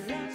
Last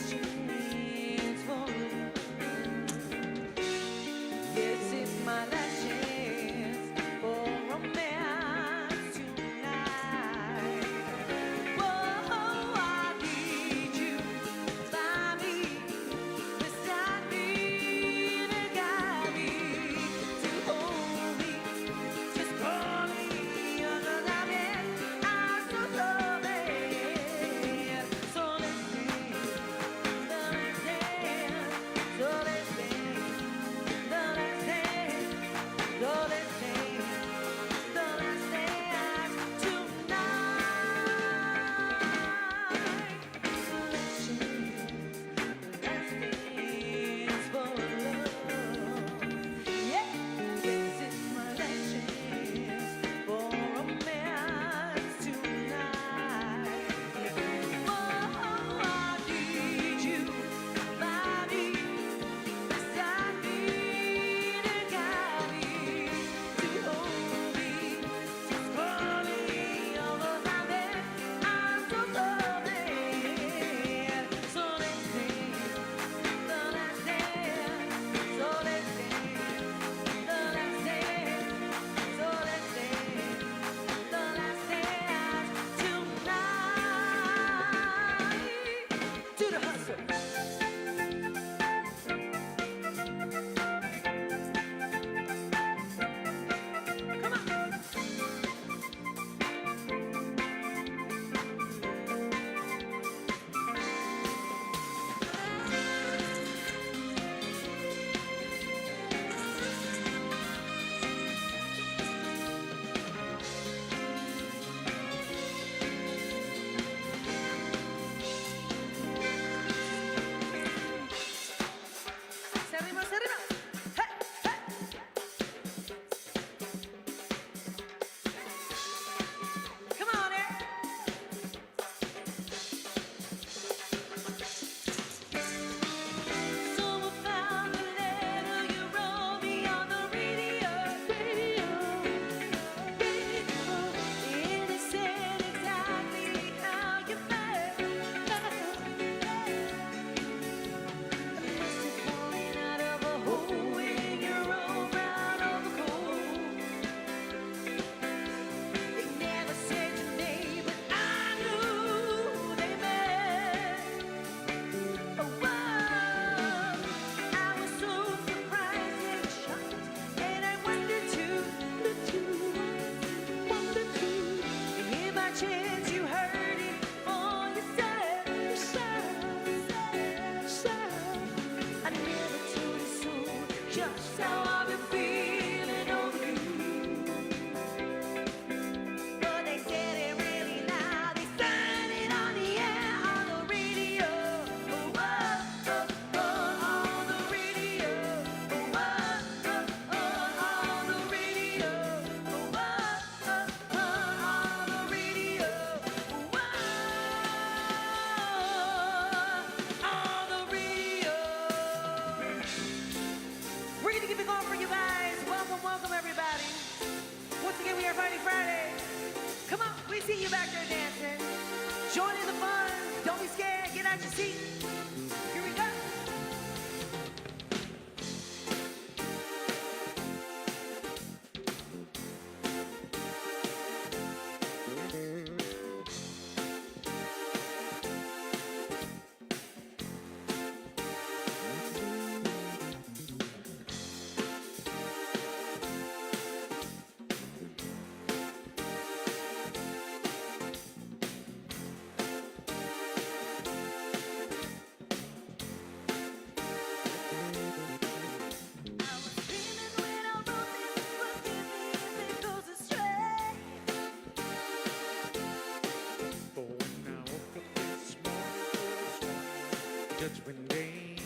Judgment Day.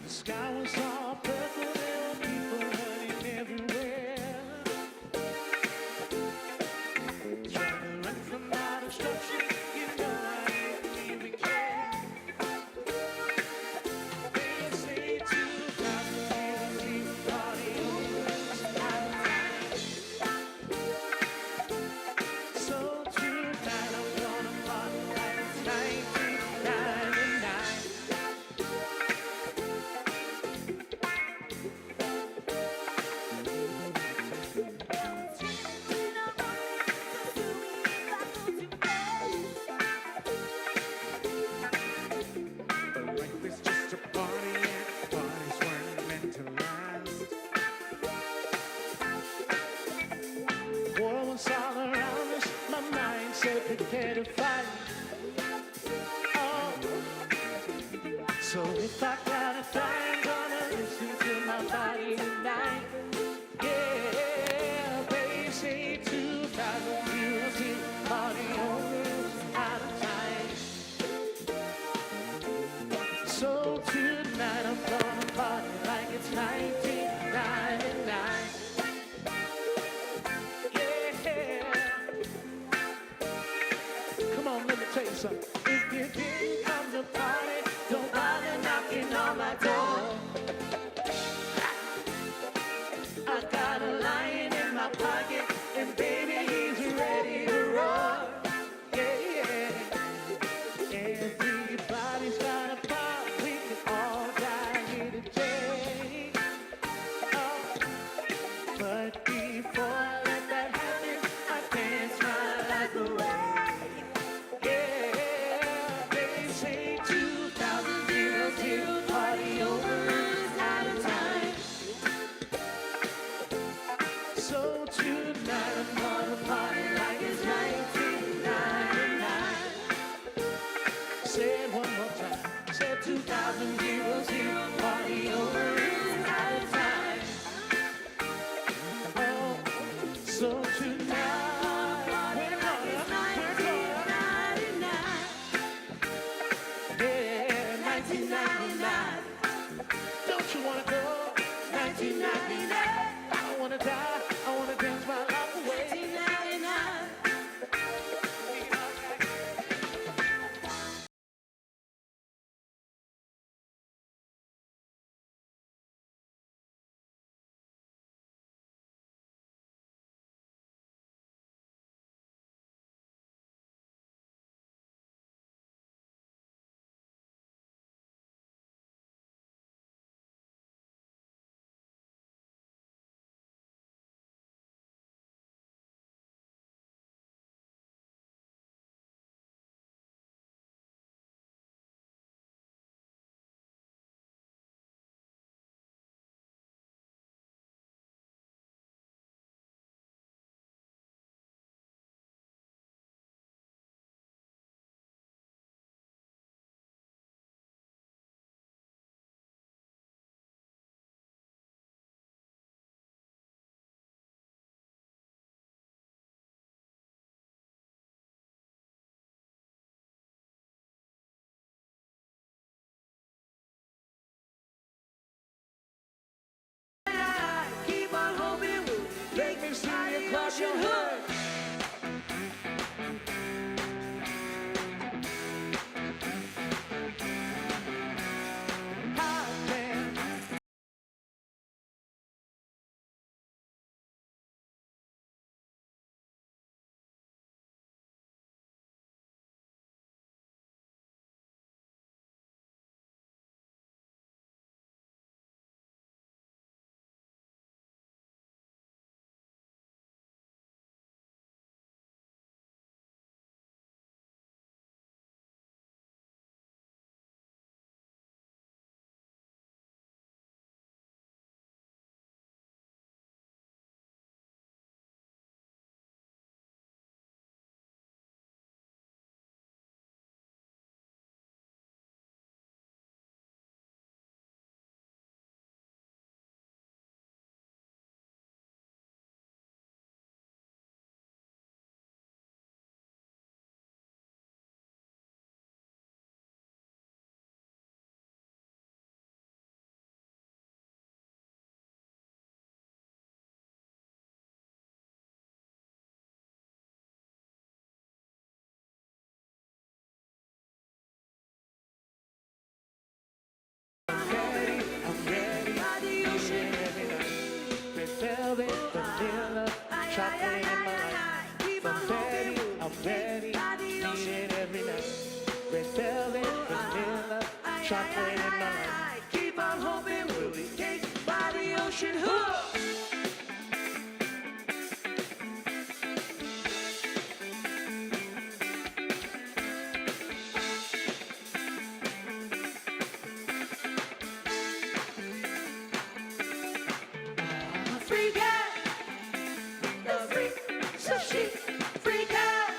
The sky was all purple, there were people hurting everywhere. Trying to run from my destruction, you know I didn't even care. They say 2,000 years, keep the party over, it's out of time. So tonight I'm gonna party like it's 1999. But life is just a party and parties weren't meant to last. War was all around us, my mind said prepare to fight. Oh, so if I gotta die, I'm gonna listen to my body tonight. Yeah, they say 2,000 years in party over is out of time. So tonight I'm gonna party like it's 1999. Yeah, come on, let me tell you something. If you didn't come to party, don't bother knocking on my door. I got a lion in my pocket, and baby, he's ready to roar. Yeah, everybody's got a part, we can all die here today. Oh, but before I let that happen, I dance my life away. Yeah, they say 2,000 years till party over is out of time. So tonight I'm gonna party like it's 1999. Say it one more time. Say 2,000 years till party over is out of time. Oh, so tonight we're gonna, yeah, 1999. Don't you wanna go? 1999. I don't wanna die. I wanna dance my life away. 1999. Keep on hoping, make me see you cross your hood. chocolate in mind. Keep on hoping we'll be taken by the ocean. Hook! Freak out, the freak, so she freak out.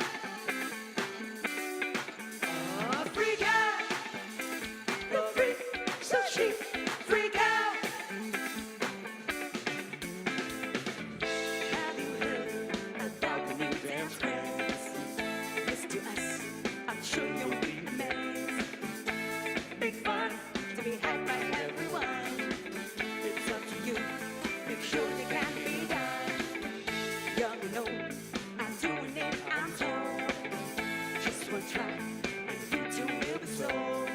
Freak out, the freak, so she freak out. Have you heard about the new dance craze? Yes, to us, I'm sure you'll be amazed. Big fun to be had by everyone. It's up to you. Make sure you can be done. Young and old, I'm doing it, I'm told. Just one try, and you too will be sold.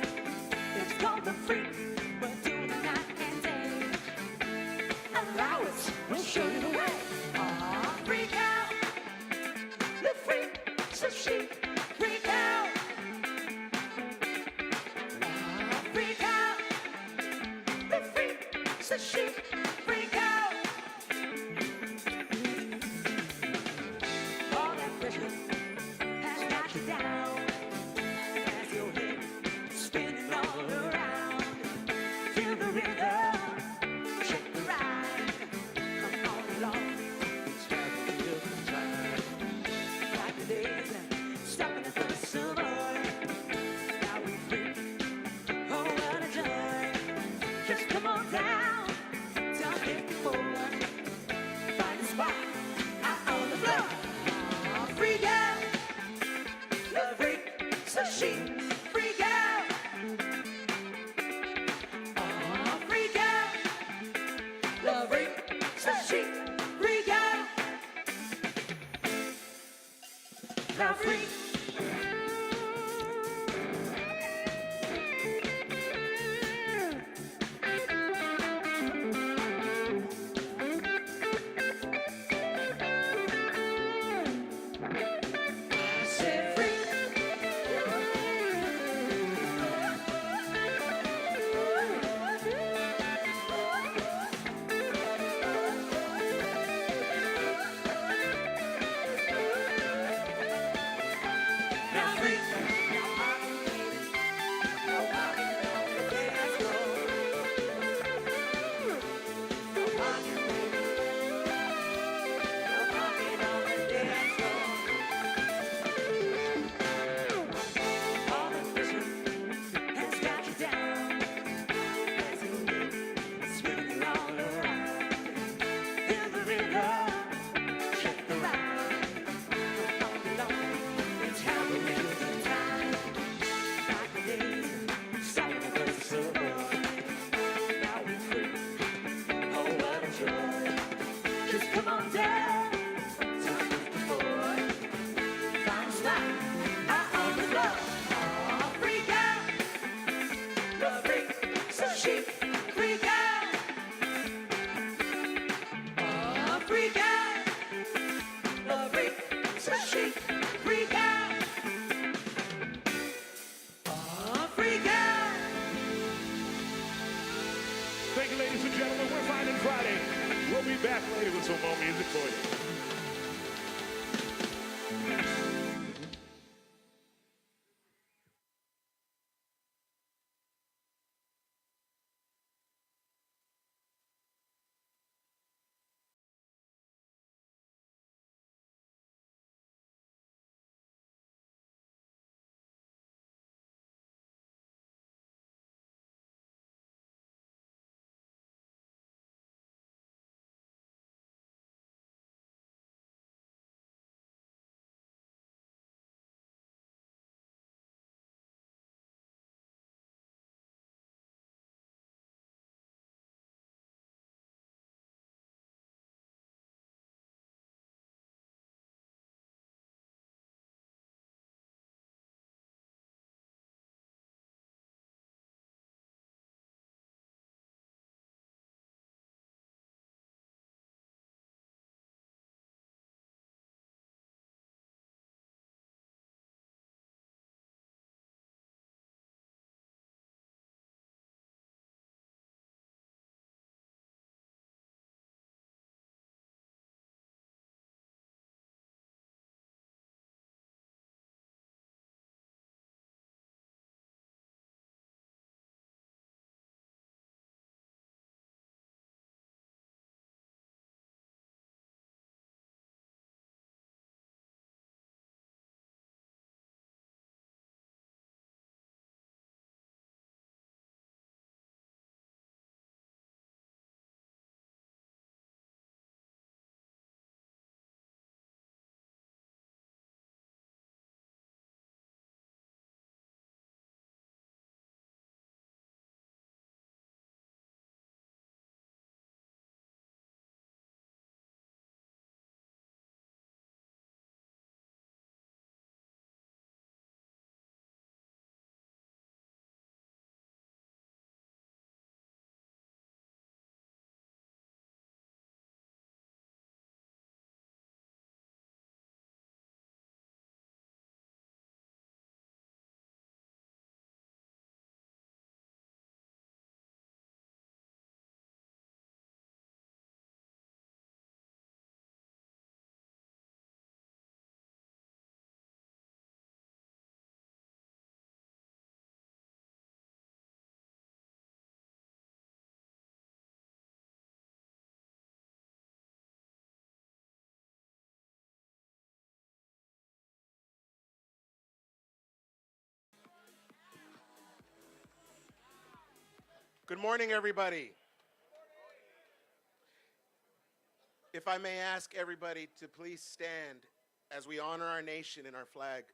It's called the freak, we're doing it night and day. Allow us, we'll show you the way. Freak out, the freak, so she freak out. Freak out, the freak, so she freak out. All that pressure has got you down as your head spinning all around. Feel the rhythm, shake the ride. Come on along, it's time to feel the time. Like the days stuck in the first summer. Now we free. Oh, what a joy! Just come on down, don't hit the floor. Find a spot out on the floor. Freak out, the freak, so she freak out. Freak out, the freak, so she freak out. The freak. Say freak. Now freak. All the pressure has got you down as your head spinning all around. Feel the rhythm, shake the ride. Come on along, it's how we make the time. Like the days stuck in the first summer. Now we free. Oh, what a joy! Just come on down, don't look before. Find a spot out on the floor. Freak out, the freak, so she freak out. Freak out, the freak, so she freak out. Freak out. Thank you, ladies and gentlemen. We're Finding Friday. We'll be back later with some more music for you. Good morning, everybody. If I may ask everybody to please stand as we honor our nation and our flag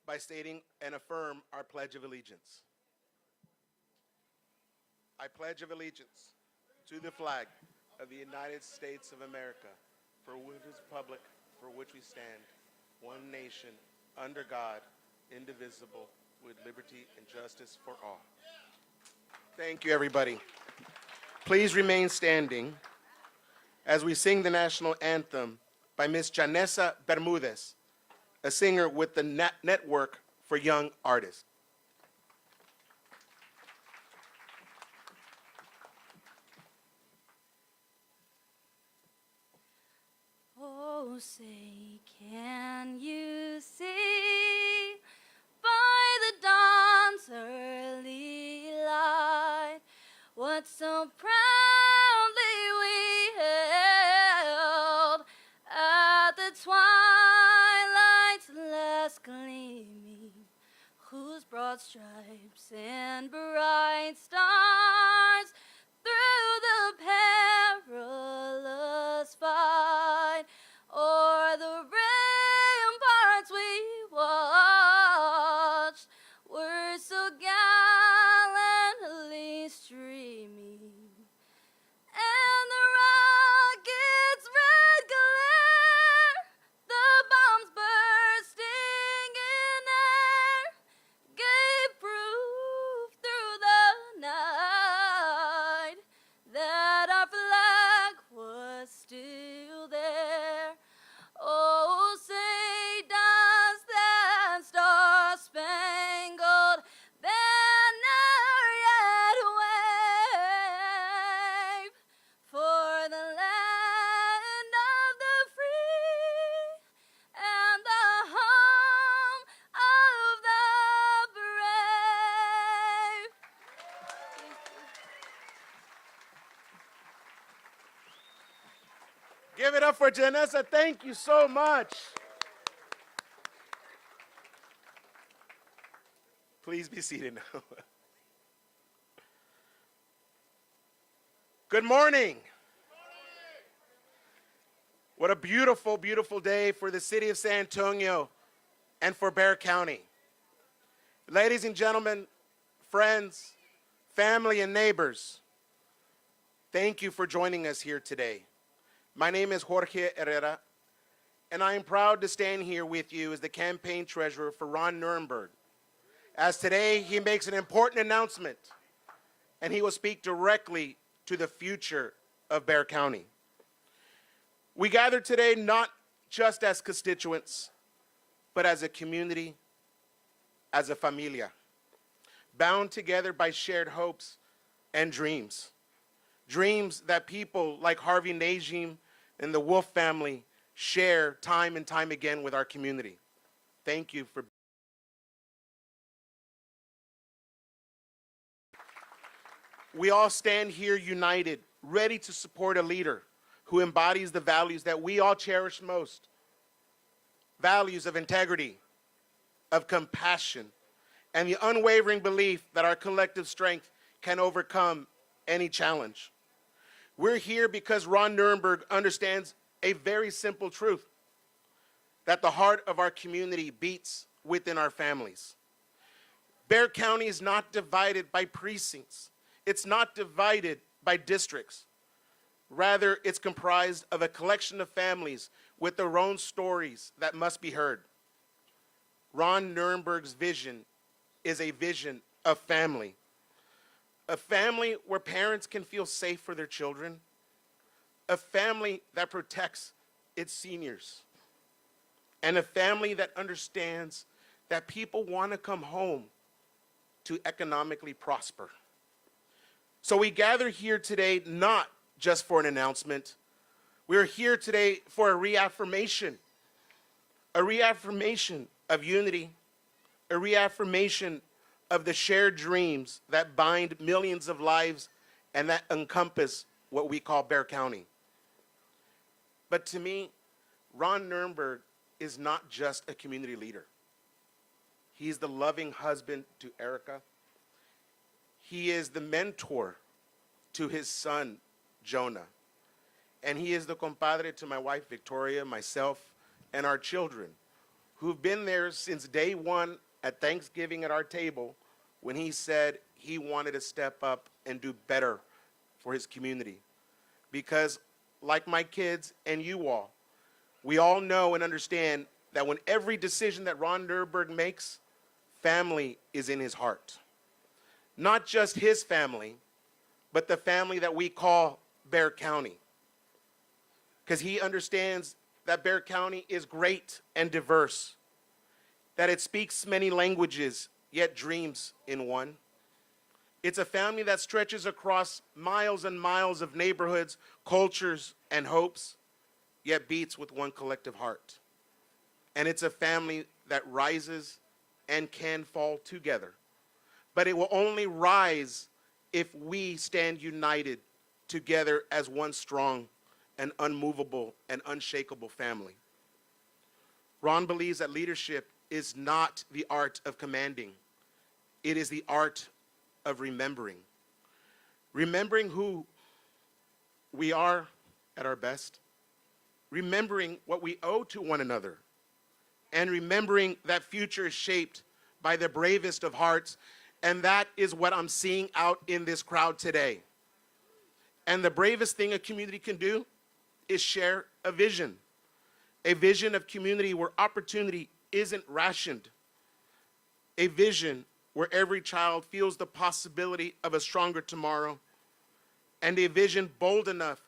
by stating and affirm our Pledge of Allegiance. I pledge of allegiance to the flag of the United States of America, for which is republic for which we stand, one nation, under God, indivisible, with liberty and justice for all. Thank you, everybody. Please remain standing as we sing the national anthem by Miss Janessa Bermudez, a singer with the Network for Young Artists. Oh, say, can you see by the dawn's early light what so proudly we held at the twilight's last gleaming, whose broad stripes and bright stars through the perilous fight o'er the ramparts we watched were so gallantly streaming, and the rocket's red glare, the bombs bursting in air, gave proof through the night that our flag was still there. Oh, say does that star-spangled banner yet wave for the land of the free and the home of the brave? Give it up for Janessa. Thank you so much. Please be seated now. Good morning. What a beautiful, beautiful day for the city of San Antonio and for Bexar County. Ladies and gentlemen, friends, family, and neighbors, thank you for joining us here today. My name is Jorge Herrera, and I am proud to stand here with you as the campaign treasurer for Ron Nirenberg, as today he makes an important announcement, and he will speak directly to the future of Bexar County. We gather today not just as constituents, but as a community, as a familia, bound together by shared hopes and dreams. Dreams that people like Harvey Najim and the Wolf family share time and time again with our community. Thank you for. We all stand here united, ready to support a leader who embodies the values that we all cherish most. Values of integrity, of compassion, and the unwavering belief that our collective strength can overcome any challenge. We're here because Ron Nirenberg understands a very simple truth, that the heart of our community beats within our families. Bexar County is not divided by precincts. It's not divided by districts. Rather, it's comprised of a collection of families with their own stories that must be heard. Ron Nirenberg's vision is a vision of family. A family where parents can feel safe for their children. A family that protects its seniors. And a family that understands that people want to come home to economically prosper. So we gather here today not just for an announcement. We're here today for a reaffirmation of unity, a reaffirmation of the shared dreams that bind millions of lives and that encompass what we call Bexar County. But to me, Ron Nirenberg is not just a community leader. He's the loving husband to Erica. He is the mentor to his son, Jonah. And he is the compadre to my wife, Victoria, myself, and our children, who've been there since day one at Thanksgiving at our table when he said he wanted to step up and do better for his community. Because like my kids and you all, we all know and understand that when every decision that Ron Nirenberg makes, family is in his heart. Not just his family, but the family that we call Bexar County. Because he understands that Bexar County is great and diverse, that it speaks many languages, yet dreams in one. It's a family that stretches across miles and miles of neighborhoods, cultures, and hopes, yet beats with one collective heart. And it's a family that rises and can fall together. But it will only rise if we stand united together as one strong and unmovable and unshakable family. Ron believes that leadership is not the art of commanding. It is the art of remembering. Remembering who we are at our best. Remembering what we owe to one another. And remembering that future is shaped by the bravest of hearts. And that is what I'm seeing out in this crowd today. And the bravest thing a community can do is share a vision of community where opportunity isn't rationed, a vision where every child feels the possibility of a stronger tomorrow, and a vision bold enough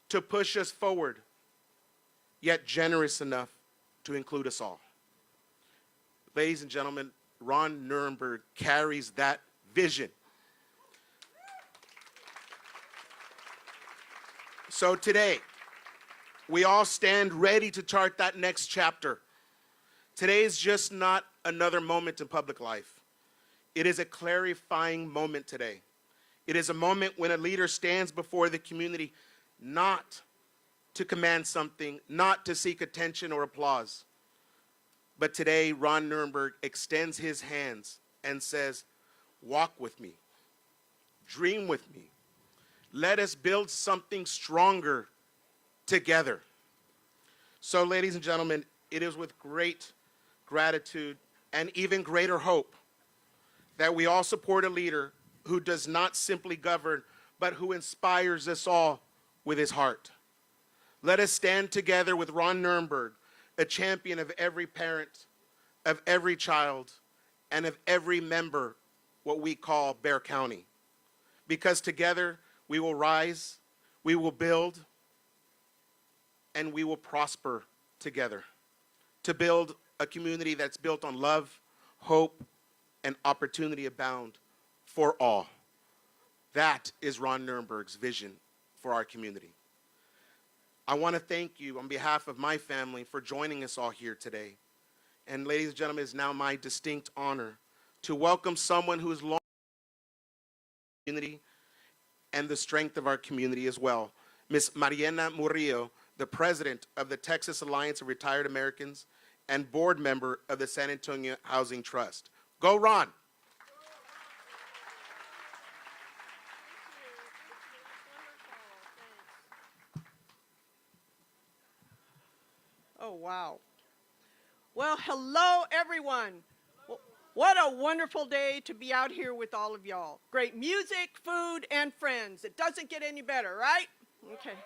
to push us forward, yet generous enough to include us all. Ladies and gentlemen, Ron Nirenberg carries that vision. So today, we all stand ready to chart that next chapter. Today is just not another moment in public life. It is a clarifying moment today. It is a moment when a leader stands before the community not to command something, not to seek attention or applause. But today, Ron Nirenberg extends his hands and says, walk with me, dream with me. Let us build something stronger together. So, ladies and gentlemen, it is with great gratitude and even greater hope that we all support a leader who does not simply govern, but who inspires us all with his heart. Let us stand together with Ron Nirenberg, a champion of every parent, of every child, and of every member, what we call Bexar County. Because together we will rise, we will build, and we will prosper together to build a community that's built on love, hope, and opportunity abound for all. That is Ron Nirenberg's vision for our community. I want to thank you on behalf of my family for joining us all here today. And ladies and gentlemen, it's now my distinct honor to welcome someone who is long community and the strength of our community as well. Ms. Mariana Murillo, the president of the Texas Alliance of Retired Americans and board member of the San Antonio Housing Trust. Go Ron! Oh, wow. Well, hello, everyone. What a wonderful day to be out here with all of y'all. Great music, food, and friends. It doesn't get any better, right? Okay.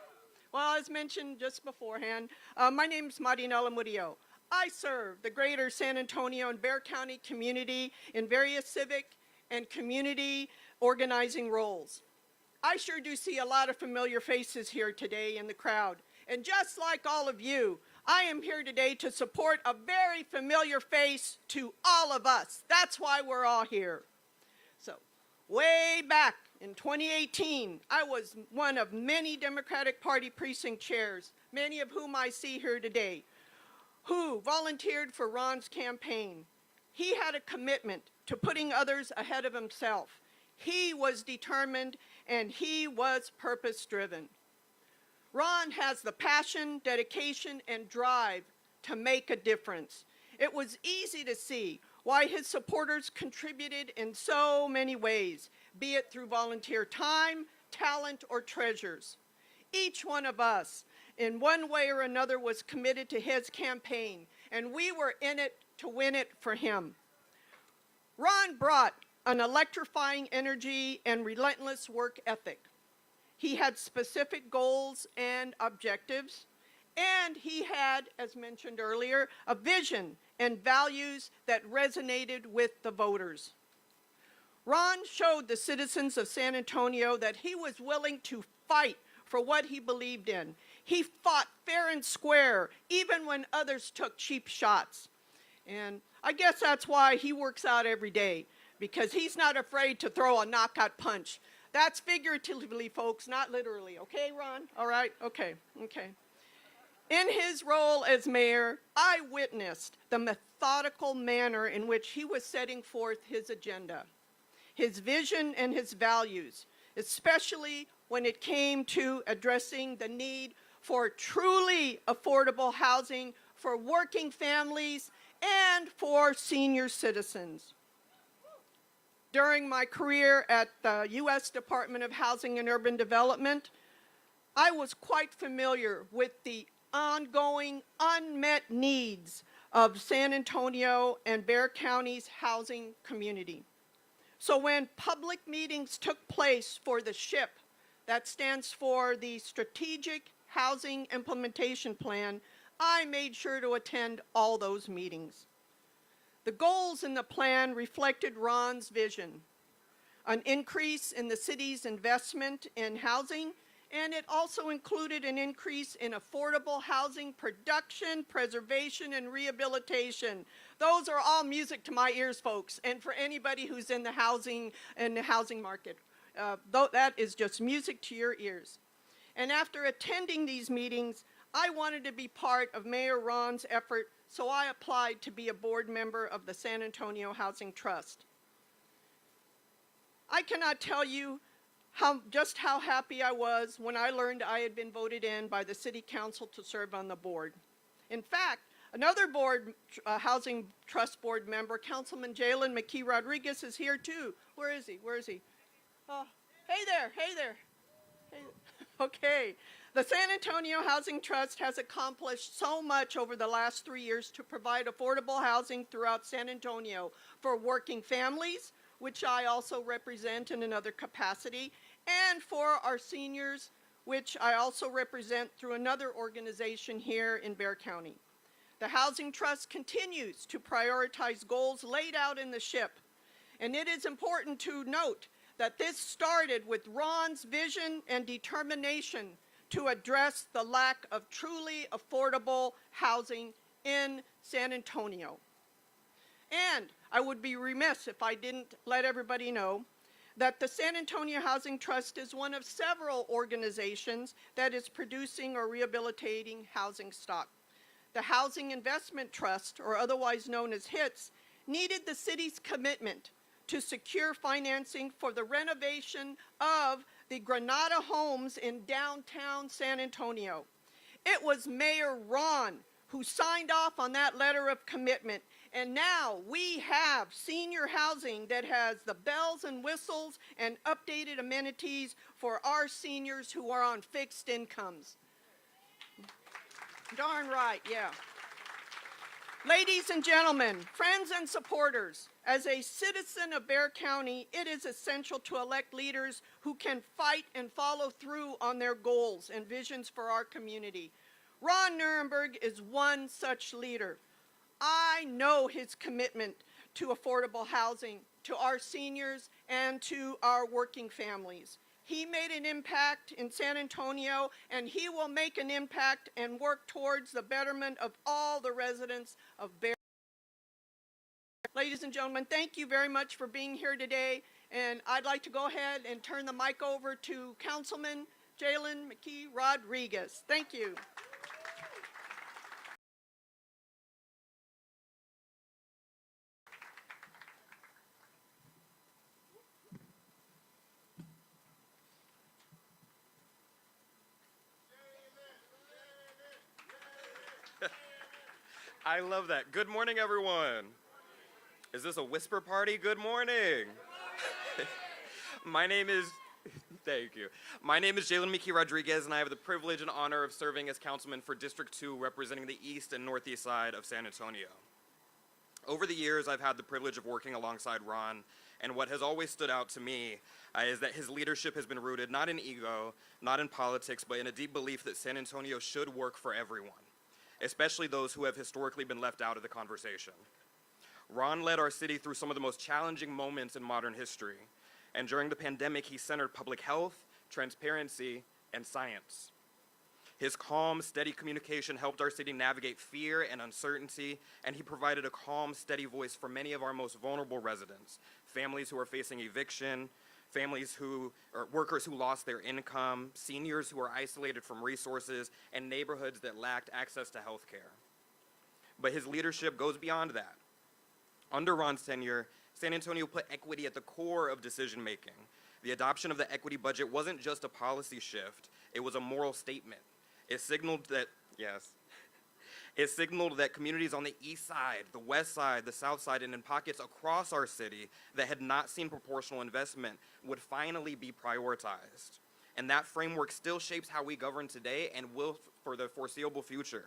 Well, as mentioned just beforehand, my name is Marianela Murillo. I serve the greater San Antonio and Bexar County community in various civic and community organizing roles. I sure do see a lot of familiar faces here today in the crowd. And just like all of you, I am here today to support a very familiar face to all of us. That's why we're all here. So, way back in 2018, I was one of many Democratic Party precinct chairs, many of whom I see here today, who volunteered for Ron's campaign. He had a commitment to putting others ahead of himself. He was determined and he was purpose-driven. Ron has the passion, dedication, and drive to make a difference. It was easy to see why his supporters contributed in so many ways, be it through volunteer time, talent, or treasures. Each one of us, in one way or another, was committed to his campaign, and we were in it to win it for him. Ron brought an electrifying energy and relentless work ethic. He had specific goals and objectives, and he had, as mentioned earlier, a vision and values that resonated with the voters. Ron showed the citizens of San Antonio that he was willing to fight for what he believed in. He fought fair and square, even when others took cheap shots. And I guess that's why he works out every day, because he's not afraid to throw a knockout punch. That's figuratively, folks, not literally. Okay, Ron? All right? Okay. In his role as mayor, I witnessed the methodical manner in which he was setting forth his agenda, his vision and his values, especially when it came to addressing the need for truly affordable housing for working families and for senior citizens. During my career at the U.S. Department of Housing and Urban Development, I was quite familiar with the ongoing unmet needs of San Antonio and Bexar County's housing community. So when public meetings took place for the SHIP, that stands for the Strategic Housing Implementation Plan, I made sure to attend all those meetings. The goals in the plan reflected Ron's vision, an increase in the city's investment in housing, and it also included an increase in affordable housing production, preservation, and rehabilitation. Those are all music to my ears, folks, and for anybody who's in the housing market. That is just music to your ears. And after attending these meetings, I wanted to be part of Mayor Ron's effort, so I applied to be a board member of the San Antonio Housing Trust. I cannot tell you just how happy I was when I learned I had been voted in by the City Council to serve on the board. In fact, another Housing Trust Board member, Councilman Jalen McKee Rodriguez, is here too. Where is he? Oh, hey there. Hey. Okay. The San Antonio Housing Trust has accomplished so much over the last 3 years to provide affordable housing throughout San Antonio for working families, which I also represent in another capacity, and for our seniors, which I also represent through another organization here in Bexar County. The Housing Trust continues to prioritize goals laid out in the SHIP, and it is important to note that this started with Ron's vision and determination to address the lack of truly affordable housing in San Antonio. And I would be remiss if I didn't let everybody know that the San Antonio Housing Trust is one of several organizations that is producing or rehabilitating housing stock. The Housing Investment Trust, or otherwise known as HITS, needed the city's commitment to secure financing for the renovation of the Granada homes in downtown San Antonio. It was Mayor Ron who signed off on that letter of commitment, and now we have senior housing that has the bells and whistles and updated amenities for our seniors who are on fixed incomes. Darn right, yeah. Ladies and gentlemen, friends and supporters, as a citizen of Bexar County, it is essential to elect leaders who can fight and follow through on their goals and visions for our community. Ron Nirenberg is one such leader. I know his commitment to affordable housing, to our seniors, and to our working families. He made an impact in San Antonio, and he will make an impact and work towards the betterment of all the residents of Bexar. Ladies and gentlemen, thank you very much for being here today, and I'd like to go ahead and turn the mic over to Councilman Jalen McKee Rodriguez. Thank you. I love that. Good morning, everyone. Is this a whisper party? Good morning. My name is, thank you. My name is Jalen Miki Rodriguez, and I have the privilege and honor of serving as councilman for District 2, representing the east and northeast side of San Antonio. Over the years, I've had the privilege of working alongside Ron, and what has always stood out to me is that his leadership has been rooted not in ego, not in politics, but in a deep belief that San Antonio should work for everyone, especially those who have historically been left out of the conversation. Ron led our city through some of the most challenging moments in modern history, and during the pandemic, he centered public health, transparency, and science. His calm, steady communication helped our city navigate fear and uncertainty, and he provided a calm, steady voice for many of our most vulnerable residents, families who are facing eviction, workers who lost their income, seniors who are isolated from resources, and neighborhoods that lacked access to health care. But his leadership goes beyond that. Under Ron's tenure, San Antonio put equity at the core of decision making. The adoption of the equity budget wasn't just a policy shift, it was a moral statement. It signaled that, it signaled that communities on the east side, the west side, the south side, and in pockets across our city that had not seen proportional investment would finally be prioritized. And that framework still shapes how we govern today and will for the foreseeable future.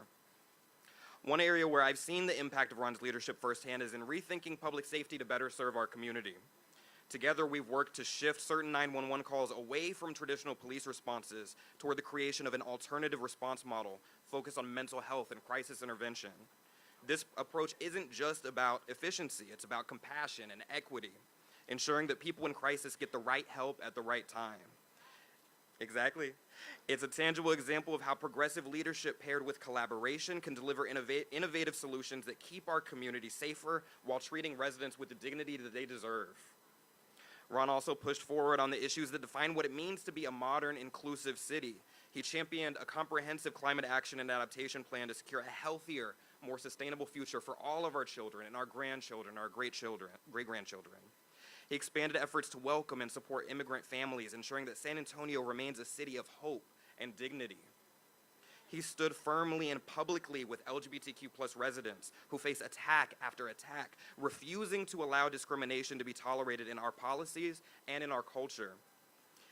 One area where I've seen the impact of Ron's leadership firsthand is in rethinking public safety to better serve our community. Together, we've worked to shift certain 911 calls away from traditional police responses toward the creation of an alternative response model focused on mental health and crisis intervention. This approach isn't just about efficiency, it's about compassion and equity, ensuring that people in crisis get the right help at the right time. Exactly. It's a tangible example of how progressive leadership paired with collaboration can deliver innovative solutions that keep our community safer while treating residents with the dignity that they deserve. Ron also pushed forward on the issues that define what it means to be a modern, inclusive city. He championed a comprehensive climate action and adaptation plan to secure a healthier, more sustainable future for all of our children and our grandchildren, our great-grandchildren. He expanded efforts to welcome and support immigrant families, ensuring that San Antonio remains a city of hope and dignity. He stood firmly and publicly with LGBTQ+ residents who face attack after attack, refusing to allow discrimination to be tolerated in our policies and in our culture.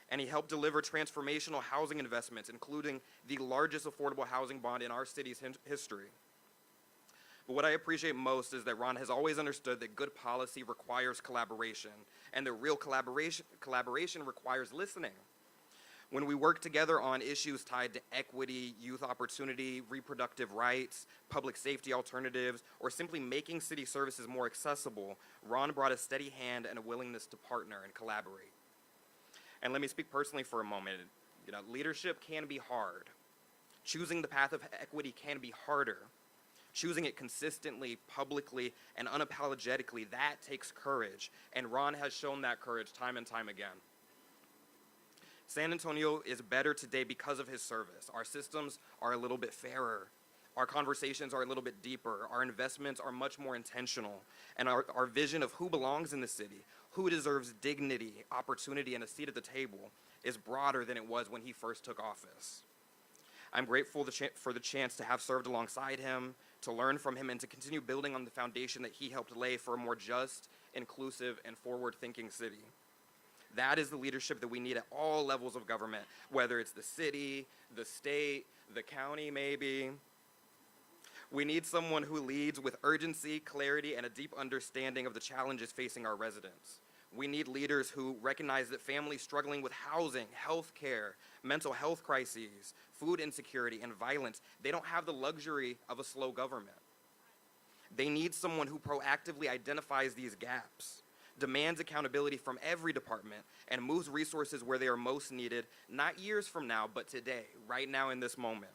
And he helped deliver transformational housing investments, including the largest affordable housing bond in our city's history. But what I appreciate most is that Ron has always understood that good policy requires collaboration, and that real collaboration requires listening. When we work together on issues tied to equity, youth opportunity, reproductive rights, public safety alternatives, or simply making city services more accessible, Ron brought a steady hand and a willingness to partner and collaborate. And let me speak personally for a moment. Leadership can be hard. Choosing the path of equity can be harder. Choosing it consistently, publicly, and unapologetically, that takes courage. And Ron has shown that courage time and time again. San Antonio is better today because of his service. Our systems are a little bit fairer. Our conversations are a little bit deeper. Our investments are much more intentional. And our vision of who belongs in the city, who deserves dignity, opportunity, and a seat at the table is broader than it was when he first took office. I'm grateful for the chance to have served alongside him, to learn from him, and to continue building on the foundation that he helped lay for a more just, inclusive, and forward-thinking city. That is the leadership that we need at all levels of government, whether it's the city, the state, the county maybe. We need someone who leads with urgency, clarity, and a deep understanding of the challenges facing our residents. We need leaders who recognize that families struggling with housing, health care, mental health crises, food insecurity, and violence, they don't have the luxury of a slow government. They need someone who proactively identifies these gaps, demands accountability from every department, and moves resources where they are most needed, not years from now, but today, right now in this moment.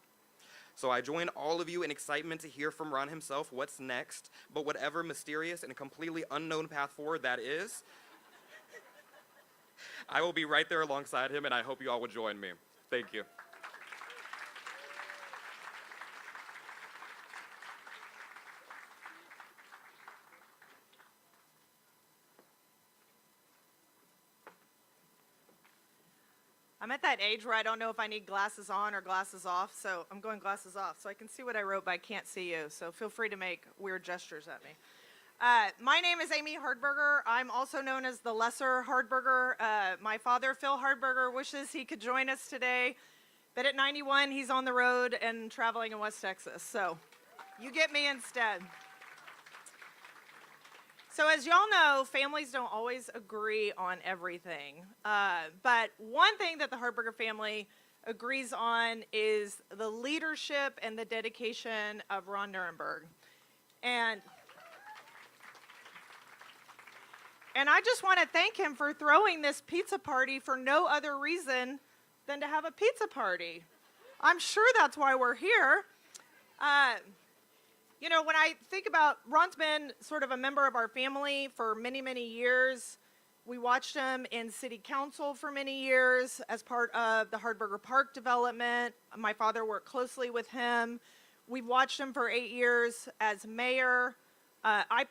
So I join all of you in excitement to hear from Ron himself what's next, but whatever mysterious and completely unknown path forward that is, I will be right there alongside him, and I hope you all will join me. Thank you. I'm at that age where I don't know if I need glasses on or glasses off, so I'm going glasses off so I can see what I wrote, but I can't see you, so feel free to make weird gestures at me. My name is Amy Hardberger. I'm also known as the Lesser Hardberger. My father, Phil Hardberger, wishes he could join us today, but at 91, he's on the road and traveling in West Texas. So you get me instead. So as y'all know, families don't always agree on everything. But one thing that the Hardberger family agrees on is the leadership and the dedication of Ron Nirenberg. And I just want to thank him for throwing this pizza party for no other reason than to have a pizza party. I'm sure that's why we're here. You know, when I think about, Ron's been sort of a member of our family for many, many years. We watched him in city council for many years as part of the Hardberger Park development. My father worked closely with him. We've watched him for 8 years as mayor. I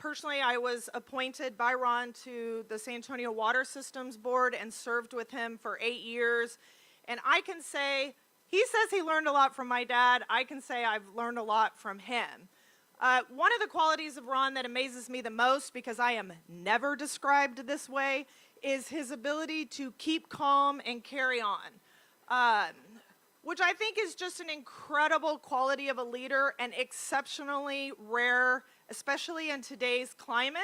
was appointed by Ron to the San Antonio Water Systems Board and served with him for 8 years. And I can say, he says he learned a lot from my dad. I can say I've learned a lot from him. One of the qualities of Ron that amazes me the most, because I am never described this way, is his ability to keep calm and carry on, which I think is just an incredible quality of a leader and exceptionally rare, especially in today's climate,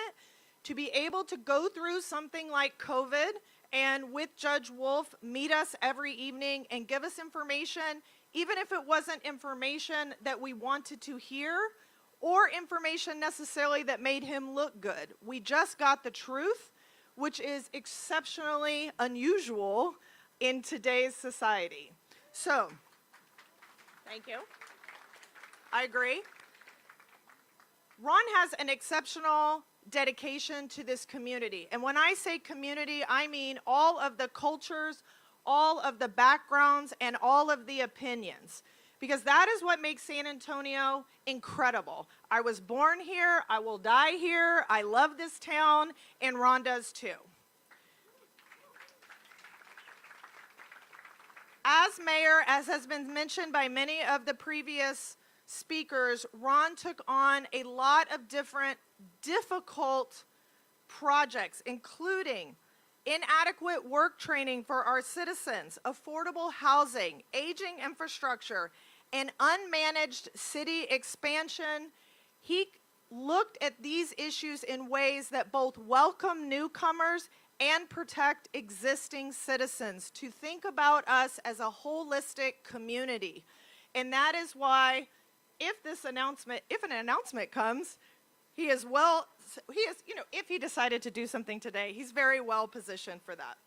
to be able to go through something like COVID and with Judge Wolf meet us every evening and give us information, even if it wasn't information that we wanted to hear, or information necessarily that made him look good. We just got the truth, which is exceptionally unusual in today's society. So, thank you. I agree. Ron has an exceptional dedication to this community. And when I say community, I mean all of the cultures, all of the backgrounds, and all of the opinions. Because that is what makes San Antonio incredible. I was born here, I will die here, I love this town, and Ron does too. As mayor, as has been mentioned by many of the previous speakers, Ron took on a lot of different difficult projects, including inadequate work training for our citizens, affordable housing, aging infrastructure, and unmanaged city expansion. He looked at these issues in ways that both welcome newcomers and protect existing citizens, to think about us as a holistic community. And that is why, if an announcement comes, if he decided to do something today, he's very well positioned for that.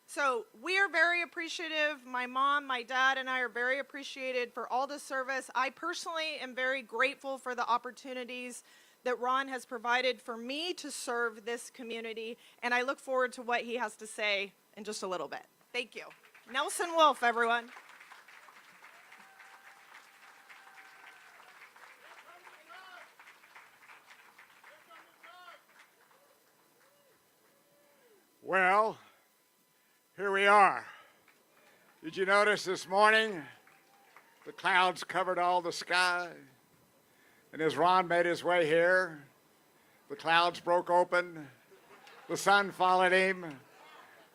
So we are very appreciative. My mom, my dad, and I are very appreciated for all the service. I personally am very grateful for the opportunities that Ron has provided for me to serve this community, and I look forward to what he has to say in just a little bit. Thank you. Nelson Wolf, everyone. Well, here we are. Did you notice this morning the clouds covered all the sky? And as Ron made his way here, the clouds broke open, the sun followed him,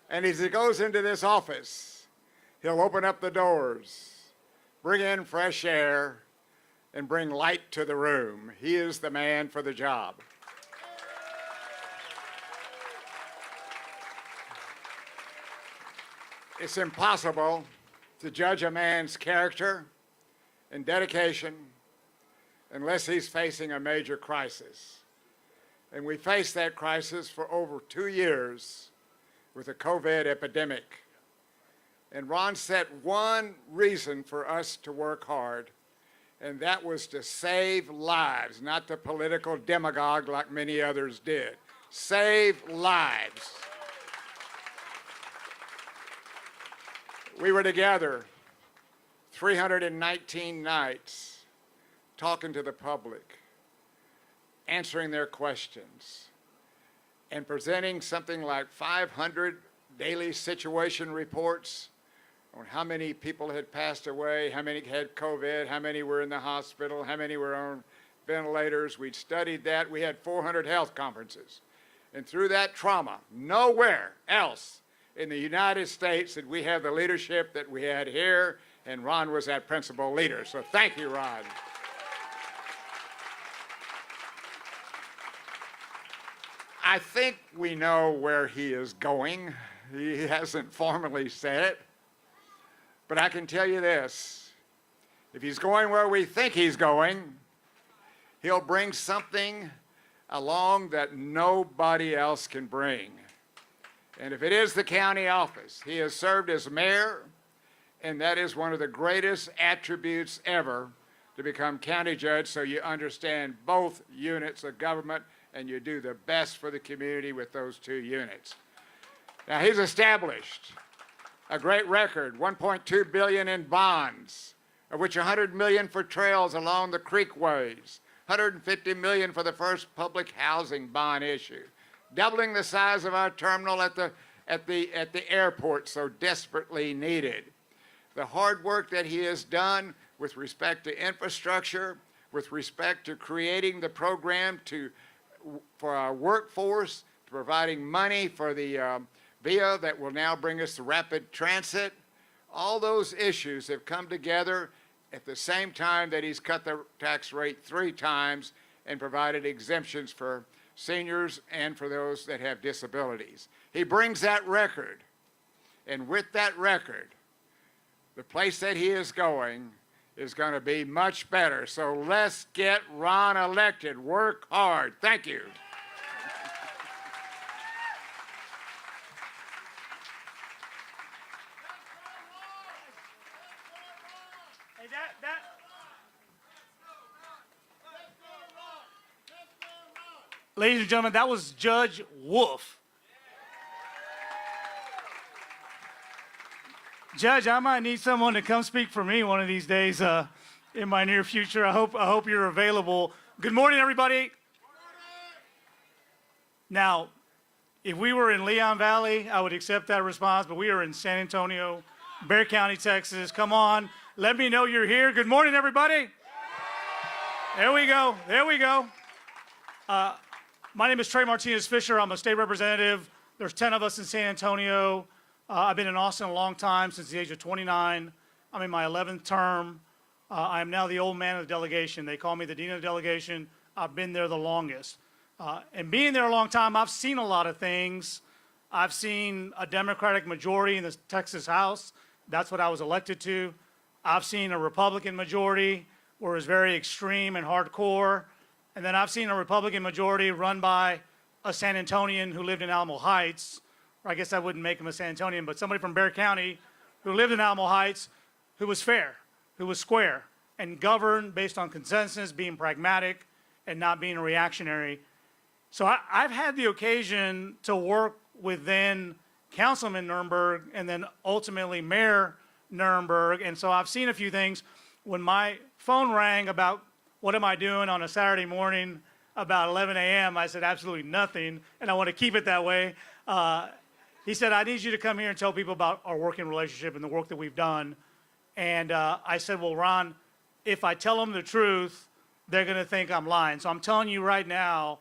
and as he goes into this office, he'll open up the doors, bring in fresh air, and bring light to the room. He is the man for the job. It's impossible to judge a man's character and dedication unless he's facing a major crisis. And we faced that crisis for over 2 years with the COVID epidemic. And Ron set one reason for us to work hard, and that was to save lives, not the political demagogue like many others did. Save lives. We were together 319 nights talking to the public, answering their questions, and presenting something like 500 daily situation reports on how many people had passed away, how many had COVID, how many were in the hospital, how many were on ventilators. We'd studied that. We had 400 health conferences. And through that trauma, nowhere else in the United States did we have the leadership that we had here, and Ron was that principal leader. So thank you, Ron. I think we know where he is going. He hasn't formally said it. But I can tell you this, if he's going where we think he's going, he'll bring something along that nobody else can bring. And if it is the county office, he has served as mayor, and that is one of the greatest attributes ever to become county judge, so you understand both units of government and you do the best for the community with those two units. Now, he's established a great record, $1.2 billion in bonds, of which $100 million for trails along the creekways, $150 million for the first public housing bond issue, doubling the size of our terminal at the airport so desperately needed. The hard work that he has done with respect to infrastructure, with respect to creating the program for our workforce, to providing money for the VIA that will now bring us to rapid transit. All those issues have come together at the same time that he's cut the tax rate 3 times and provided exemptions for seniors and for those that have disabilities. He brings that record, and with that record, the place that he is going to be much better. So let's get Ron elected. Work hard. Thank you. Ladies and gentlemen, that was Judge Wolf. Judge, I might need someone to come speak for me one of these days in my near future. I hope you're available. Good morning, everybody. Now, if we were in Leon Valley, I would accept that response, but we are in San Antonio, Bexar County, Texas. Come on, let me know you're here. Good morning, everybody. There we go. There we go. My name is Trey Martinez Fisher. I'm a state representative. There's 10 of us in San Antonio. I've been in Austin a long time, since the age of 29. I'm in my 11th term. I am now the old man of the delegation. They call me the dean of the delegation. I've been there the longest. And being there a long time, I've seen a lot of things. I've seen a Democratic majority in the Texas House. That's what I was elected to. I've seen a Republican majority where it was very extreme and hardcore. And then I've seen a Republican majority run by a San Antonian who lived in Alamo Heights. Or I guess I wouldn't make him a San Antonian, but somebody from Bexar County who lived in Alamo Heights, who was fair, who was square, and governed based on consensus, being pragmatic, and not being a reactionary. So I've had the occasion to work with then Councilman Nirenberg and then ultimately Mayor Nirenberg, and so I've seen a few things. When my phone rang about what am I doing on a Saturday morning about 11 a.m., I said absolutely nothing, and I want to keep it that way. He said, I need you to come here and tell people about our working relationship and the work that we've done. And I said, well, Ron, if I tell them the truth, they're going to think I'm lying. So I'm telling you right now,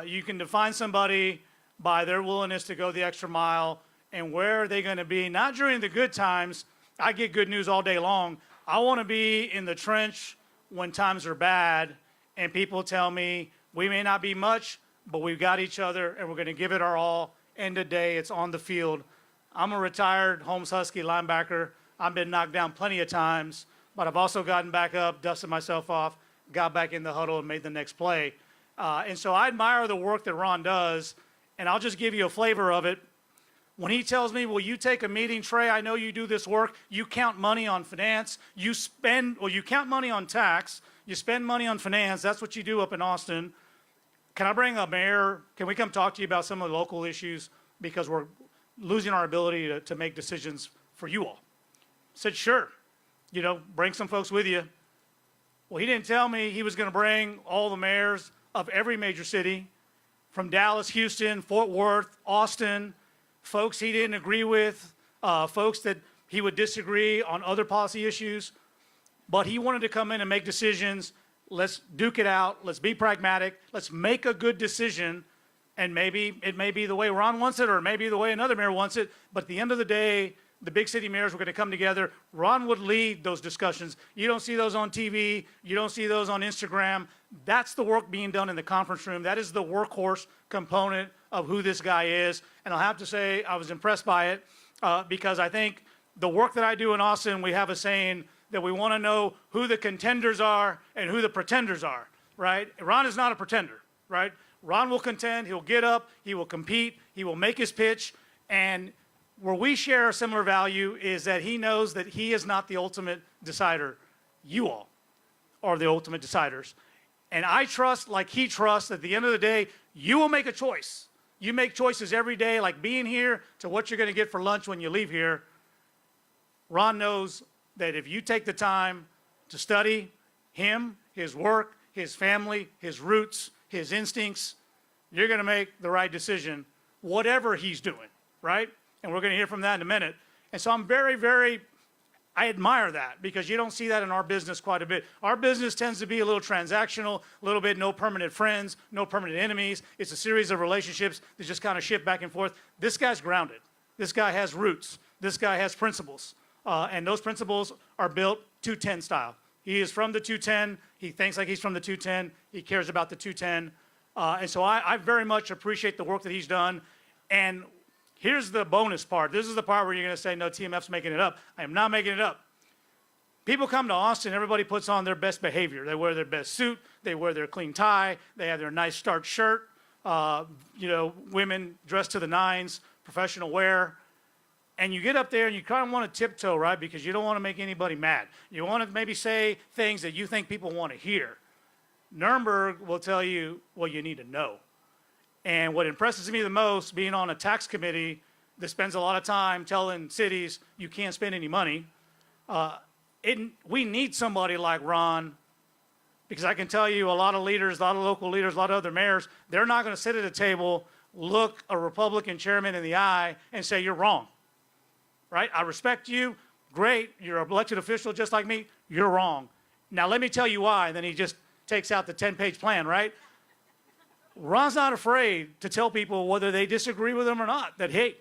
you can define somebody by their willingness to go the extra mile. And where are they going to be? Not during the good times. I get good news all day long. I want to be in the trench when times are bad and people tell me we may not be much, but we've got each other and we're going to give it our all. End of day, it's on the field. I'm a retired Holmes Husky linebacker. I've been knocked down plenty of times, but I've also gotten back up, dusted myself off, got back in the huddle and made the next play. And so I admire the work that Ron does, and I'll just give you a flavor of it. When he tells me, will you take a meeting, Trey? I know you do this work. You count money on finance. You count money on tax. You spend money on finance. That's what you do up in Austin. Can I bring a mayor? Can we come talk to you about some of the local issues? Because we're losing our ability to make decisions for you all. I said, sure. You know, bring some folks with you. Well, he didn't tell me he was going to bring all the mayors of every major city, from Dallas, Houston, Fort Worth, Austin, folks he didn't agree with, folks that he would disagree on other policy issues. But he wanted to come in and make decisions Let's duke it out. Let's be pragmatic. Let's make a good decision. And maybe it may be the way Ron wants it, or it may be the way another mayor wants it. But at the end of the day, the big city mayors were going to come together. Ron would lead those discussions. You don't see those on TV. You don't see those on Instagram. That's the work being done in the conference room. That is the workhorse component of who this guy is. And I'll have to say I was impressed by it because I think the work that I do in Austin, we have a saying that we want to know who the contenders are and who the pretenders are, right? Ron is not a pretender, right? Ron will contend. He'll get up. He will compete. He will make his pitch. And where we share a similar value is that he knows that he is not the ultimate decider. You all are the ultimate deciders. And I trust, like he trusts, at the end of the day, you will make a choice. You make choices every day, like being here to what you're going to get for lunch when you leave here. Ron knows that if you take the time to study him, his work, his family, his roots, his instincts, you're going to make the right decision, whatever he's doing, right? And we're going to hear from that in a minute. And so I'm I admire that because you don't see that in our business quite a bit. Our business tends to be a little transactional, a little bit no permanent friends, no permanent enemies. It's a series of relationships that just kind of shift back and forth. This guy's grounded. This guy has roots. This guy has principles. And those principles are built 210 style. He is from the 210. He thinks like he's from the 210. He cares about the 210. And so I very much appreciate the work that he's done. And here's the bonus part. This is the part where you're going to say, no, TMF's making it up. I am not making it up. People come to Austin, everybody puts on their best behavior. They wear their best suit. They wear their clean tie. They have their nice starched shirt. Women dressed to the nines, professional wear. And you get up there and you kind of want to tiptoe, right? Because you don't want to make anybody mad. You want to maybe say things that you think people want to hear. Nirenberg will tell you what you need to know. And what impresses me the most, being on a tax committee that spends a lot of time telling cities you can't spend any money, we need somebody like Ron, because I can tell you a lot of leaders, a lot of local leaders, a lot of other mayors, they're not going to sit at a table, look a Republican chairman in the eye and say, you're wrong. Right? I respect you. Great. You're an elected official just like me. You're wrong. Now, let me tell you why. And then he just takes out the 10-page plan, right? Ron's not afraid to tell people whether they disagree with him or not, that, hey,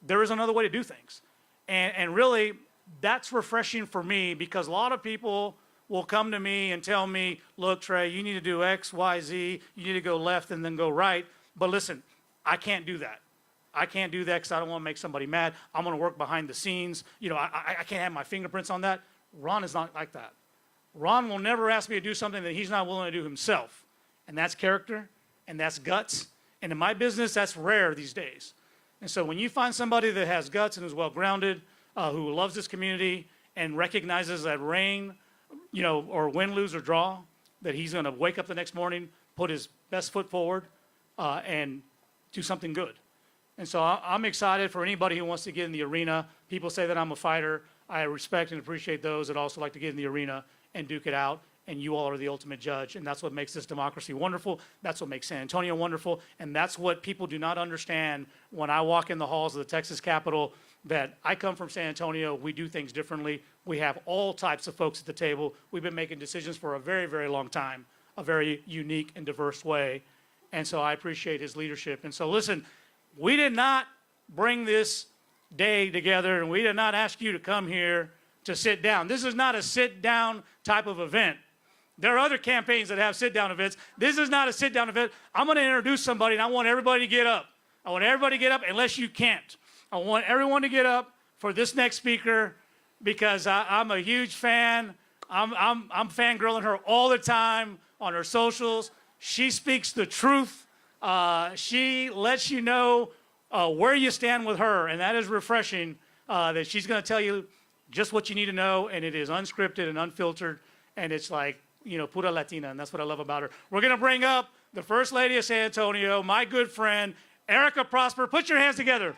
there is another way to do things. And really, that's refreshing for me because a lot of people will come to me and tell me, look, Trey, you need to do X, Y, Z. You need to go left and then go right. But listen, I can't do that. I can't do that because I don't want to make somebody mad. I'm going to work behind the scenes. I can't have my fingerprints on that. Ron is not like that. Ron will never ask me to do something that he's not willing to do himself. And that's character, and that's guts. And in my business, that's rare these days. And so when you find somebody that has guts and is well-grounded, who loves this community and recognizes that rain, or win, lose, or draw, that he's going to wake up the next morning, put his best foot forward, and do something good. And so I'm excited for anybody who wants to get in the arena. People say that I'm a fighter. I respect and appreciate those that also like to get in the arena and duke it out. And you all are the ultimate judge. And that's what makes this democracy wonderful. That's what makes San Antonio wonderful. And that's what people do not understand when I walk in the halls of the Texas Capitol, that I come from San Antonio. We do things differently. We have all types of folks at the table. We've been making decisions for a very, very long time, a very unique and diverse way. And so I appreciate his leadership. And so listen, we did not bring this day together, and we did not ask you to come here to sit down. This is not a sit-down type of event. There are other campaigns that have sit-down events. This is not a sit-down event. I'm going to introduce somebody, and I want everybody to get up. I want everybody to get up unless you can't. I want everyone to get up for this next speaker because I'm a huge fan. I'm fangirling her all the time on her socials. She speaks the truth. She lets you know where you stand with her, and that is refreshing, that she's going to tell you just what you need to know, and it is unscripted and unfiltered, and it's like, pura Latina, and that's what I love about her. We're going to bring up the First Lady of San Antonio, my good friend, Erica Prosper. Put your hands together.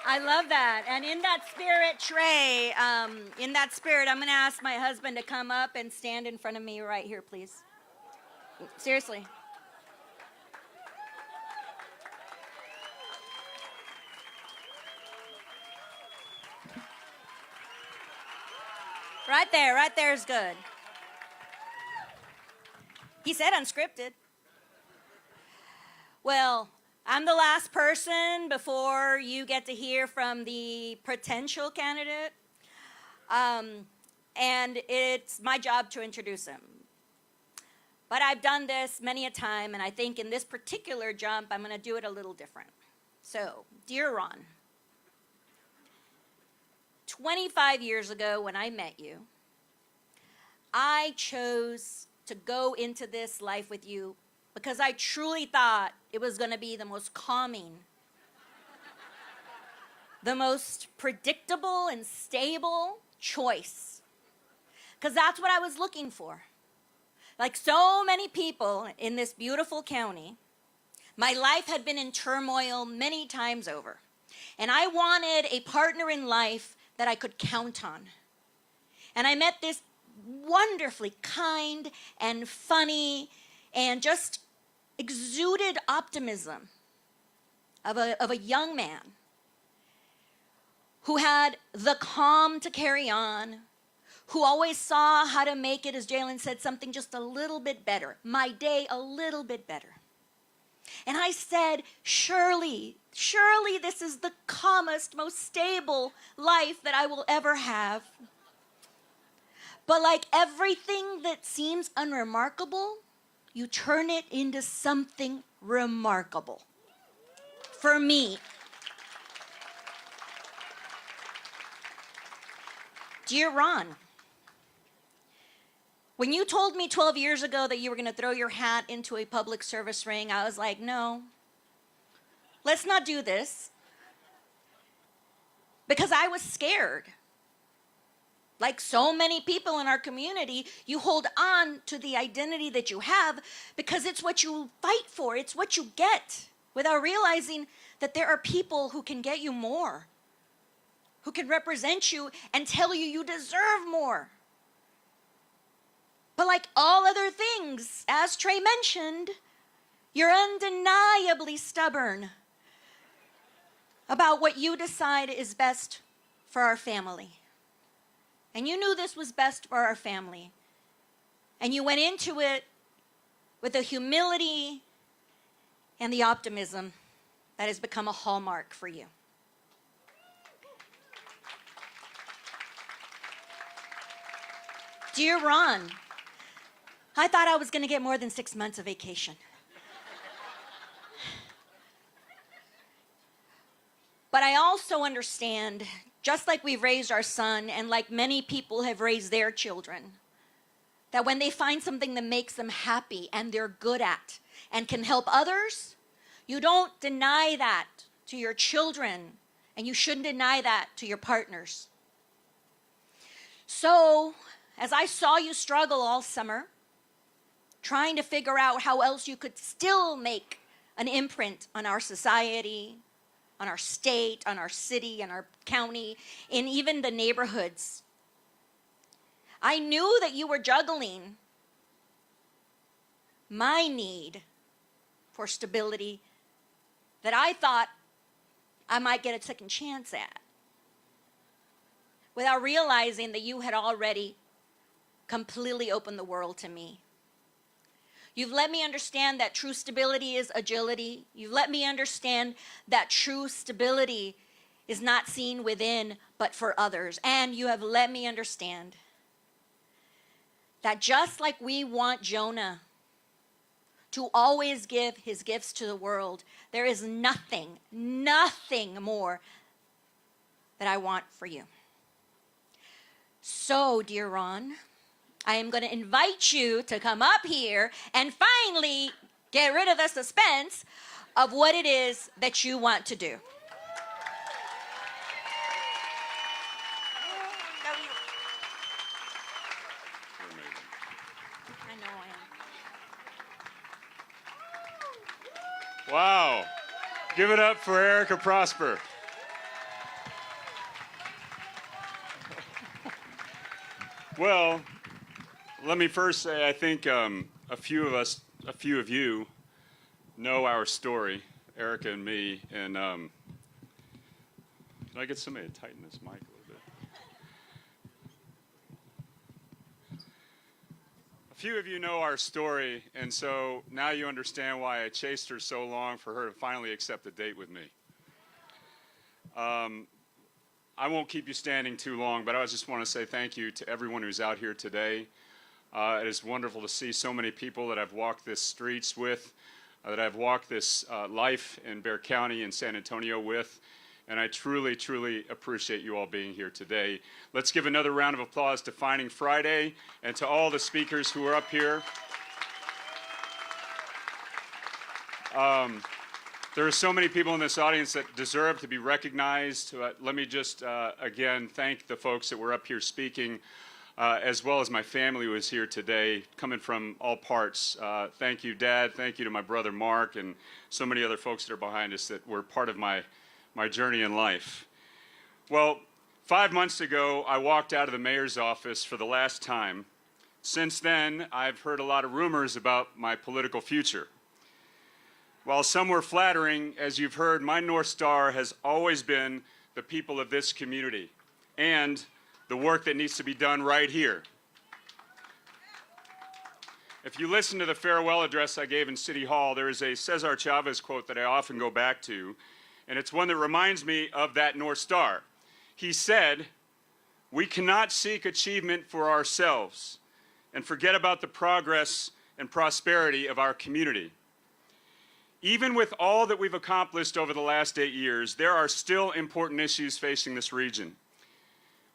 I love that. And in that spirit, Trey, in that spirit, I'm going to ask my husband to come up and stand in front of me right here, please. Seriously. Right there is good. He said unscripted. Well, I'm the last person before you get to hear from the potential candidate. And it's my job to introduce him. But I've done this many a time, and I think in this particular jump, I'm going to do it a little different. So, dear Ron, 25 years ago when I met you, I chose to go into this life with you because I truly thought it was going to be the most calming, the most predictable and stable choice. Because that's what I was looking for. Like so many people in this beautiful county, my life had been in turmoil many times over. And I wanted a partner in life that I could count on. And I met this wonderfully kind and funny and just exuded optimism of a young man who had the calm to carry on, who always saw how to make it, as Jalen said, something just a little bit better, my day a little bit better. And I said, surely this is the calmest, most stable life that I will ever have. But like everything that seems unremarkable, you turn it into something remarkable. For me. Dear Ron, when you told me 12 years ago that you were going to throw your hat into a public service ring, I was like, no, let's not do this. Because I was scared. Like so many people in our community, you hold on to the identity that you have because it's what you fight for. It's what you get without realizing that there are people who can get you more, who can represent you and tell you you deserve more. But like all other things, as Trey mentioned, you're undeniably stubborn about what you decide is best for our family. And you knew this was best for our family. And you went into it with the humility and the optimism that has become a hallmark for you. Dear Ron, I thought I was going to get more than 6 months of vacation. But I also understand, just like we've raised our son and like many people have raised their children, that when they find something that makes them happy and they're good at and can help others, you don't deny that to your children, and you shouldn't deny that to your partners. So, as I saw you struggle all summer, trying to figure out how else you could still make an imprint on our society, on our state, on our city, on our county, in even the neighborhoods, I knew that you were juggling my need for stability that I thought I might get a second chance at, without realizing that you had already completely opened the world to me. You've let me understand that true stability is agility. You've let me understand that true stability is not seen within, but for others. And you have let me understand that just like we want Jonah to always give his gifts to the world, there is nothing more that I want for you. So, dear Ron, I am going to invite you to come up here and finally get rid of the suspense of what it is that you want to do. I know I am. Wow. Give it up for Erica Prosper. Well, let me first say I think a few of us a few of you know our story, Erica and me, and can I get somebody to tighten this mic a little bit? A few of you know our story, and so now you understand why I chased her so long for her to finally accept a date with me. I won't keep you standing too long, but I just want to say thank you to everyone who's out here today. It is wonderful to see so many people that I've walked the streets with, that I've walked this life in Bexar County and San Antonio with, and I truly, truly appreciate you all being here today. Let's give another round of applause to Fining Friday and to all the speakers who are up here. There are so many people in this audience that deserve to be recognized. Let me just, again, thank the folks that were up here speaking, as well as my family who is here today, coming from all parts. Thank you, Dad. Thank you to my brother, Mark, and so many other folks that are behind us that were part of my journey in life. Well, 5 months ago, I walked out of the mayor's office for the last time. Since then, I've heard a lot of rumors about my political future. While some were flattering, as you've heard, my North Star has always been the people of this community and the work that needs to be done right here. If you listen to the farewell address I gave in City Hall, there is a Cesar Chavez quote that I often go back to, and it's one that reminds me of that North Star. He said, "We cannot seek achievement for ourselves and forget about the progress and prosperity of our community. Even with all that we've accomplished over the last 8 years, there are still important issues facing this region.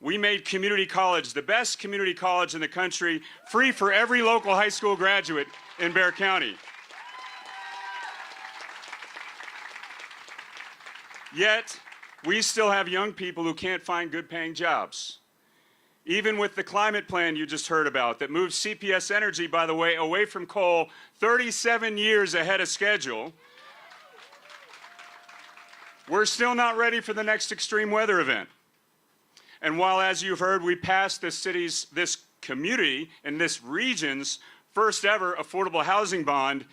We made community college, the best community college in the country, free for every local high school graduate in Bexar County. Yet, we still have young people who can't find good paying jobs. Even with the climate plan you just heard about that moves CPS Energy, by the way, away from coal 37 years ahead of schedule, we're still not ready for the next extreme weather event. And while, as you've heard, we passed this community and this region's first ever affordable housing bond,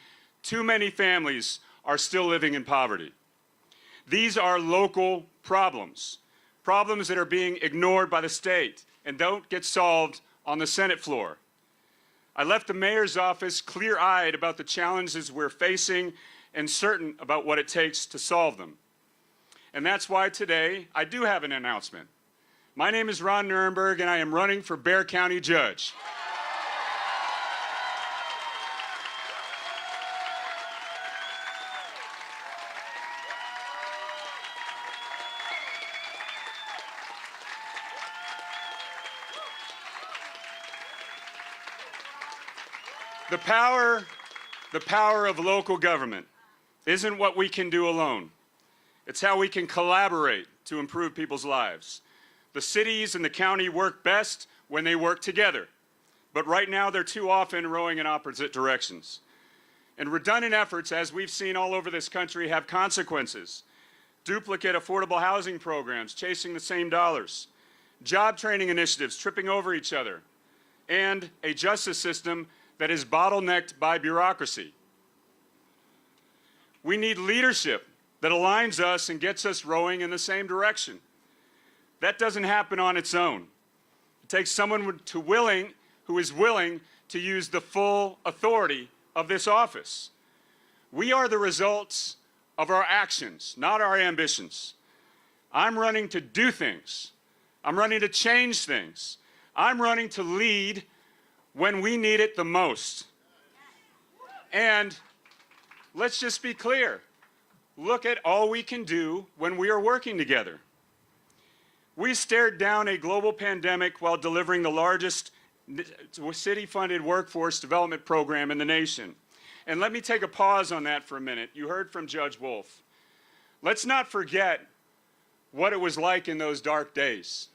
too many families are still living in poverty. These are local problems, problems that are being ignored by the state and don't get solved on the Senate floor. I left the mayor's office clear-eyed about the challenges we're facing and certain about what it takes to solve them. And that's why today I do have an announcement. My name is Ron Nirenberg, and I am running for Bexar County Judge. The power of local government isn't what we can do alone. It's how we can collaborate to improve people's lives. The cities and the county work best when they work together, but right now they're too often rowing in opposite directions. And redundant efforts, as we've seen all over this country, have consequences. Duplicate affordable housing programs, chasing the same dollars, job training initiatives, tripping over each other, and a justice system that is bottlenecked by bureaucracy. We need leadership that aligns us and gets us rowing in the same direction. That doesn't happen on its own. It takes someone who is willing to use the full authority of this office. We are the results of our actions, not our ambitions. I'm running to do things. I'm running to change things. I'm running to lead when we need it the most. And let's just be clear. Look at all we can do when we are working together. We stared down a global pandemic while delivering the largest city-funded workforce development program in the nation. And let me take a pause on that for a minute. You heard from Judge Wolf. Let's not forget what it was like in those dark days.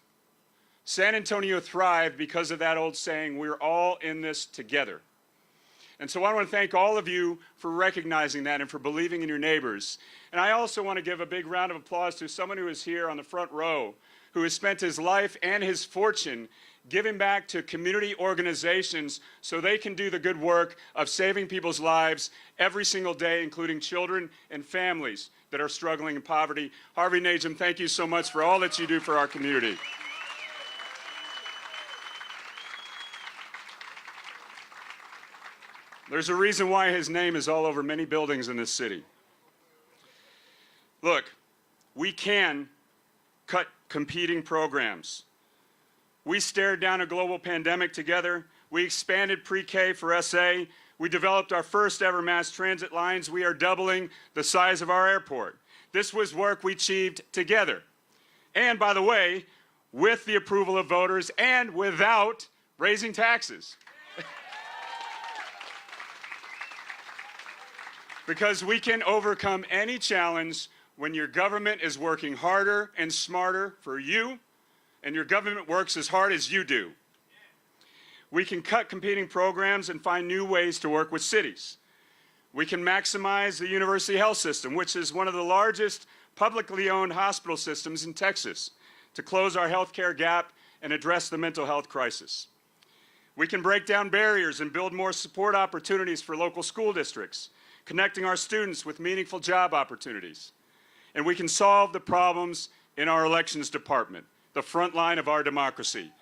San Antonio thrived because of that old saying, we're all in this together. And so I want to thank all of you for recognizing that and for believing in your neighbors. And I also want to give a big round of applause to someone who is here on the front row, who has spent his life and his fortune giving back to community organizations so they can do the good work of saving people's lives every single day, including children and families that are struggling in poverty. Harvey Najum, thank you so much for all that you do for our community. There's a reason why his name is all over many buildings in this city. Look, we can cut competing programs. We stared down a global pandemic together. We expanded pre-K for SA. We developed our first ever mass transit lines. We are doubling the size of our airport. This was work we achieved together. And by the way, with the approval of voters and without raising taxes. Because we can overcome any challenge when your government is working harder and smarter for you, and your government works as hard as you do. We can cut competing programs and find new ways to work with cities. We can maximize the University Health System, which is one of the largest publicly owned hospital systems in Texas, to close our healthcare gap and address the mental health crisis. We can break down barriers and build more support opportunities for local school districts, connecting our students with meaningful job opportunities. And we can solve the problems in our elections department, the front line of our democracy.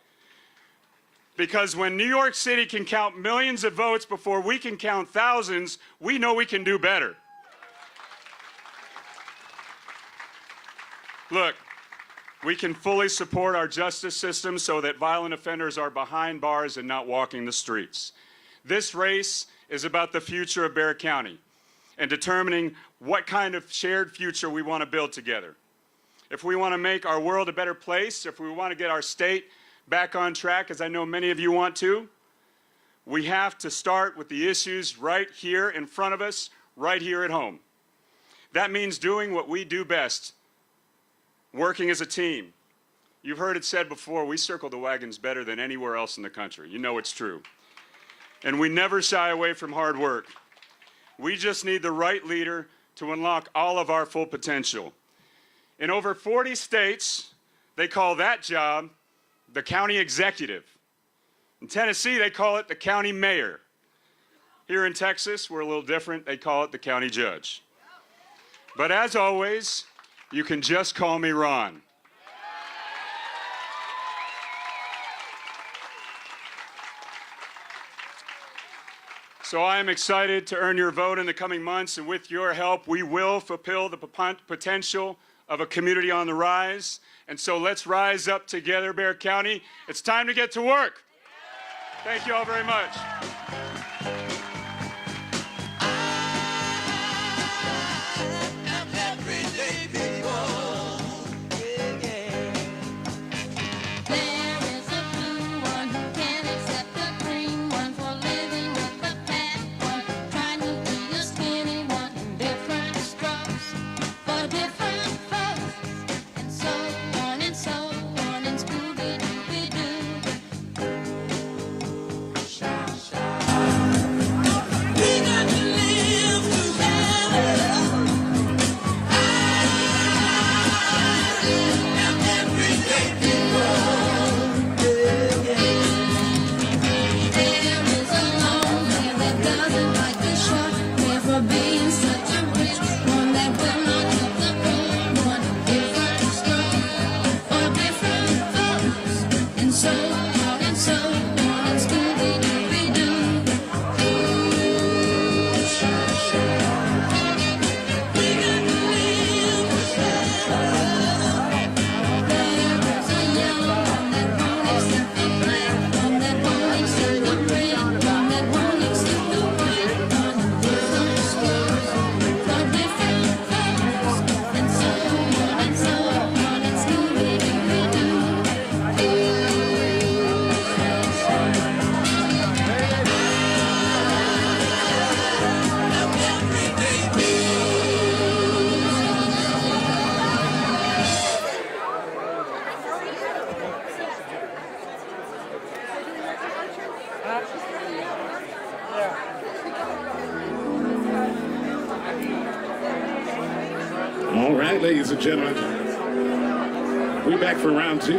Because when New York City can count millions of votes before we can count thousands, we know we can do better. Look, we can fully support our justice system so that violent offenders are behind bars and not walking the streets. This race is about the future of Bexar County and determining what kind of shared future we want to build together. If we want to make our world a better place, if we want to get our state back on track, as I know many of you want to, we have to start with the issues right here in front of us, right here at home. That means doing what we do best, working as a team. You've heard it said before, we circle the wagons better than anywhere else in the country. You know it's true. And we never shy away from hard work. We just need the right leader to unlock all of our full potential. In over 40 states, they call that job the county executive. In Tennessee, they call it the county mayor. Here in Texas, we're a little different. They call it the county judge. But as always, you can just call me Ron. So I am excited to earn your vote in the coming months, and with your help, we will fulfill the potential of a community on the rise. And so let's rise up together, Bexar County. It's time to get to work. Thank you all very much. All right, ladies and gentlemen, we're back for round two.